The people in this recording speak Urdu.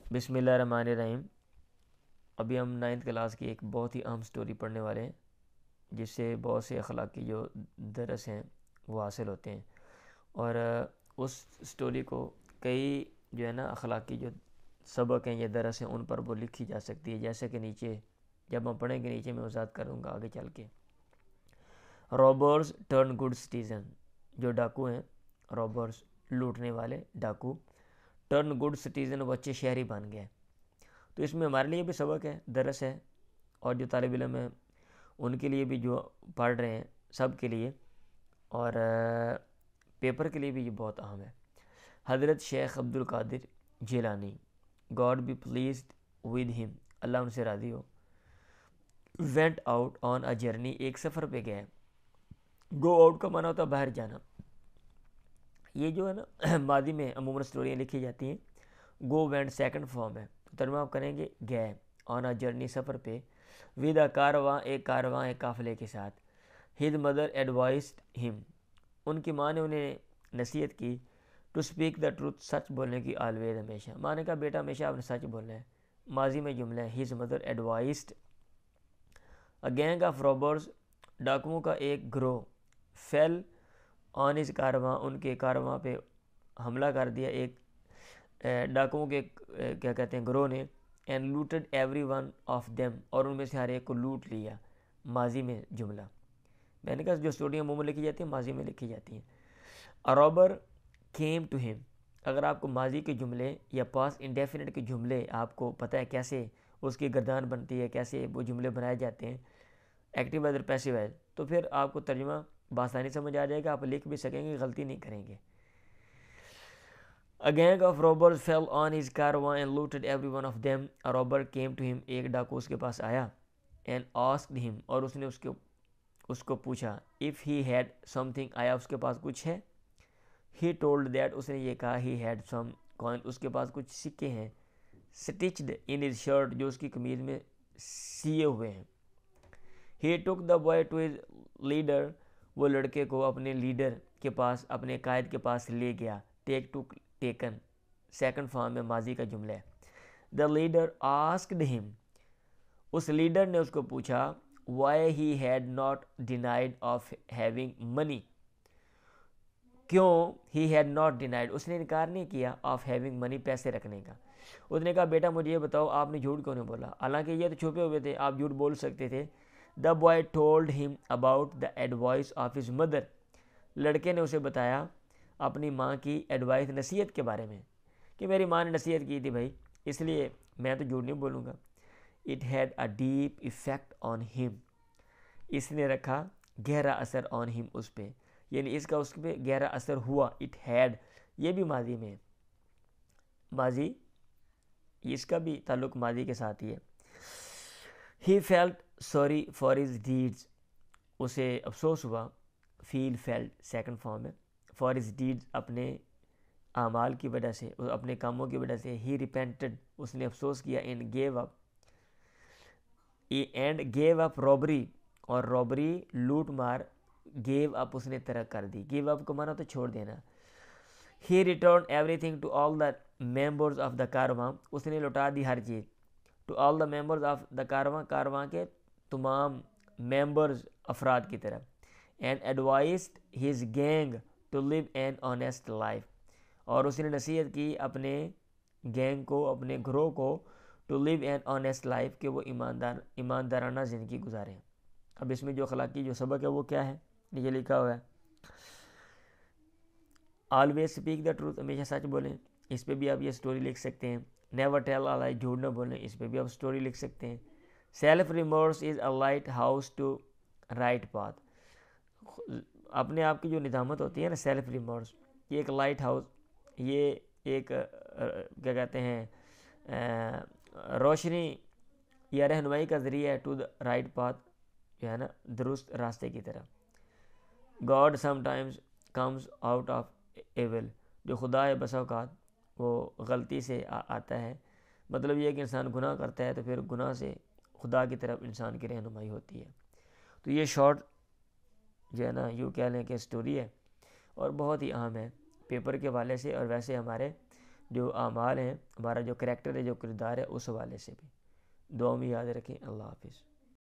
بسم اللہ الرحمن الرحیم۔ ابھی ہم 9th کلاس کی ایک بہت ہی اہم سٹوری پڑھنے والے ہیں، جس سے بہت سے اخلاقی جو درس ہیں وہ حاصل ہوتے ہیں، اور اس سٹوری کو کئی جو ہے نا اخلاقی جو سبق ہیں یا درس ہیں ان پر وہ لکھی جا سکتی ہے، جیسے کہ نیچے جب ہم پڑھیں گے نیچے میں وضاحت کروں گا آگے چل کے۔ رابرز ٹرن گڈ سٹیزن، جو ڈاکو ہیں، رابرز لوٹنے والے ڈاکو، ٹرن گڈ سٹیزن وہ اچھے شہری بن گئے۔ تو اس میں ہمارے لیے بھی سبق ہے، درس ہے، اور جو طالب علم ہیں ان کے لیے بھی جو پڑھ رہے ہیں سب کے لیے، اور پیپر کے لیے بھی یہ بہت اہم ہے۔ حضرت Sheikh Abdul Qadir Jilani, God be pleased with him, اللہ ان سے راضی ہو، went out on a journey, ایک سفر پہ گئے۔ گو آؤٹ کا معنی ہوتا ہے باہر جانا۔ یہ جو ہے نا ماضی میں عموماً سٹوریاں لکھی جاتی ہیں، گو وینٹ سیکنڈ فارم ہے، تو ترجمہ آپ کریں گے گئے، آن اے جرنی سفر پہ، ود اے کارواں ایک قافلے کے ساتھ، ہز مدر ایڈوائزڈ ہم، ان کی ماں نے انہیں نصیحت کی، ٹو اسپیک دا ٹروتھ، سچ بولنے کی، آلویز ہمیشہ، ماں نے کہا بیٹا ہمیشہ آپ نے سچ بولنا ہے۔ ماضی میں جملہ ہے، his mother advised, a gang of robbers, ڈاکوؤں کا ایک گروہ، فیل آن ہز کارواں، ان کے کارواں پہ حملہ کر دیا ایک ڈاکوؤں کے کیا کہتے ہیں گروہ نے، and looted every one of them, اور ان میں سے ہر ایک کو لوٹ لیا۔ ماضی میں جملہ، میں نے کہا جو سٹوریاں عموماً لکھی جاتی ہیں ماضی میں لکھی جاتی ہیں۔ اے رابر کیم ٹو ہم، اگر آپ کو ماضی کے جملے یا پاسٹ انڈیفینٹ کے جملے آپ کو پتہ ہے کیسے اس کی گردان بنتی ہے، کیسے وہ جملے بنائے جاتے ہیں، ایکٹیو وائز اور پیسو وائز، تو پھر آپ کو ترجمہ بآسانی سمجھ آ جائے گا، آپ لکھ بھی سکیں گے، غلطی نہیں کریں گے۔ A gang of robbers fell on his caravan and looted every one of them. A robber came to him. ایک ڈاکو اس کے پاس آیا and asked him، اور اس نے اس کو پوچھا if he had something، آیا اس کے پاس کچھ ہے۔ He told that، اس نے یہ کہا he had some coin، اس کے پاس کچھ سکے ہیں، stitched in his shirt، جو اس کی قمیض میں سیے ہوئے ہیں۔ He took the boy to his leader، وہ لڑکے کو اپنے لیڈر کے پاس، اپنے قائد کے پاس لے گیا۔ ٹیک ٹو ٹیکن سیکنڈ فارم میں ماضی کا جملہ ہے۔ دا لیڈر آسکڈ ہم، اس لیڈر نے اس کو پوچھا، why he had not denied of having money, کیوں ہی ہیڈ ناٹ ڈینائڈ، اس نے انکار نہیں کیا، آف ہیونگ منی، پیسے رکھنے کا۔ اس نے کہا بیٹا مجھے یہ بتاؤ آپ نے جھوٹ کیوں نہیں بولا، حالانکہ یہ تو چھپے ہوئے تھے، آپ جھوٹ بول سکتے تھے۔ The boy told him about the advice of his mother, لڑکے نے اسے بتایا اپنی ماں کی ایڈوائس، نصیحت کے بارے میں، کہ میری ماں نے نصیحت کی تھی بھائی، اس لیے میں تو جھوٹ نہیں بولوں گا۔ It had a deep effect on him, اس نے رکھا گہرا اثر آن ہم، اس پہ، یعنی اس کا اس پہ گہرا اثر ہوا۔ اٹ ہیڈ، یہ بھی ماضی میں ہے، ماضی اس کا بھی تعلق ماضی کے ساتھ ہی ہے۔ ہی felt sorry for his deeds, اسے افسوس ہوا، فیل فیلٹ سیکنڈ فارم ہے، فار ہز ڈیڈز، اپنے اعمال کی وجہ سے، اپنے کاموں کی وجہ سے۔ ہی ریپینٹڈ، اس نے افسوس کیا، اینڈ گیو اپ رابری، اور رابری لوٹ مار، گیو اپ اس نے ترک کر دی، گیو اپ کو مانا تو چھوڑ دینا۔ He return every thing to all the members of the کارواں، اس نے لوٹا دی ہر چیز، to all the members of the کارواں، کارواں کے تمام ممبرز، افراد کی طرف۔ And advised his gang to live an honest life, اور اس نے نصیحت کی اپنے گینگ کو، اپنے گروہ کو، to live an honest life, کہ وہ ایماندارانہ زندگی گزاریں۔ اب اس میں جو اخلاقی جو سبق ہے وہ کیا ہے، یہ لکھا ہوا ہے، آلویز اسپیک دا ٹروتھ، ہمیشہ سچ بولیں، اس پہ بھی آپ یہ سٹوری لکھ سکتے ہیں۔ نیور ٹیل اے لائی، جھوٹ نہ بولیں، اس پہ بھی آپ سٹوری لکھ سکتے ہیں۔ Self remorse is a lighthouse to right path, اپنے آپ کی جو ندامت ہوتی ہے نا، سیلف ریمورس، یہ ایک لائٹ ہاؤس، یہ ایک کیا کہتے ہیں روشنی یا رہنمائی کا ذریعہ ہے، ٹو دا رائٹ پاتھ، جو ہے نا درست راستے کی طرف۔ God sometimes comes out of evil, جو خدا ہے بسا اوقات وہ غلطی سے آتا ہے، مطلب یہ کہ انسان گناہ کرتا ہے تو پھر گناہ سے خدا کی طرف انسان کی رہنمائی ہوتی ہے۔ تو یہ شارٹ جو ہے نا یوں کہہ لیں کہ سٹوری ہے، اور بہت ہی اہم ہے پیپر کے حوالے سے، اور ویسے ہمارے جو اعمال ہیں، ہمارا جو کریکٹر ہے، جو کردار ہے، اس حوالے سے بھی دعاؤں میں یاد رکھیں۔ اللہ حافظ۔